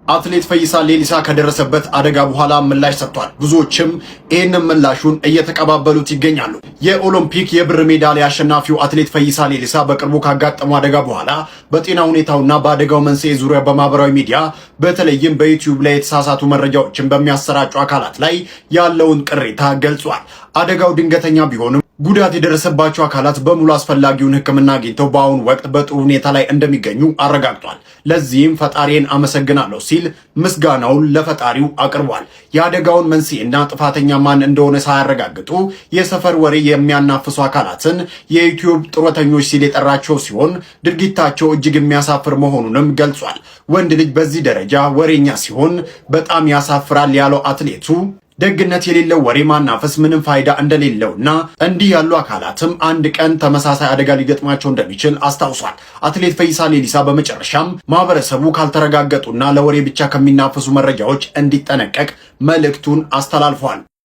አትሌት ፈይሳ ሌሊሳ ከደረሰበት አደጋ በኋላ ምላሽ ሰጥቷል። ብዙዎችም ይህንን ምላሹን እየተቀባበሉት ይገኛሉ። የኦሎምፒክ የብር ሜዳሊያ አሸናፊው አትሌት ፈይሳ ሌሊሳ በቅርቡ ካጋጠመው አደጋ በኋላ በጤና ሁኔታውና በአደጋው መንስኤ ዙሪያ በማህበራዊ ሚዲያ በተለይም በዩቲዩብ ላይ የተሳሳቱ መረጃዎችን በሚያሰራጩ አካላት ላይ ያለውን ቅሬታ ገልጿል። አደጋው ድንገተኛ ቢሆንም ጉዳት የደረሰባቸው አካላት በሙሉ አስፈላጊውን ሕክምና አግኝተው በአሁኑ ወቅት በጥሩ ሁኔታ ላይ እንደሚገኙ አረጋግጧል። ለዚህም ፈጣሪን አመሰግናለሁ ሲል ምስጋናውን ለፈጣሪው አቅርቧል። የአደጋውን መንስኤና ጥፋተኛ ማን እንደሆነ ሳያረጋግጡ የሰፈር ወሬ የሚያናፍሱ አካላትን የዩቲዩብ ጡረተኞች ሲል የጠራቸው ሲሆን ድርጊታቸው እጅግ የሚያሳፍር መሆኑንም ገልጿል። ወንድ ልጅ በዚህ ደረጃ ወሬኛ ሲሆን በጣም ያሳፍራል ያለው አትሌቱ ደግነት የሌለው ወሬ ማናፈስ ምንም ፋይዳ እንደሌለውና እንዲህ ያሉ አካላትም አንድ ቀን ተመሳሳይ አደጋ ሊገጥማቸው እንደሚችል አስታውሷል። አትሌት ፈይሳ ሌሊሳ በመጨረሻም ማህበረሰቡ ካልተረጋገጡና ለወሬ ብቻ ከሚናፈሱ መረጃዎች እንዲጠነቀቅ መልእክቱን አስተላልፏል።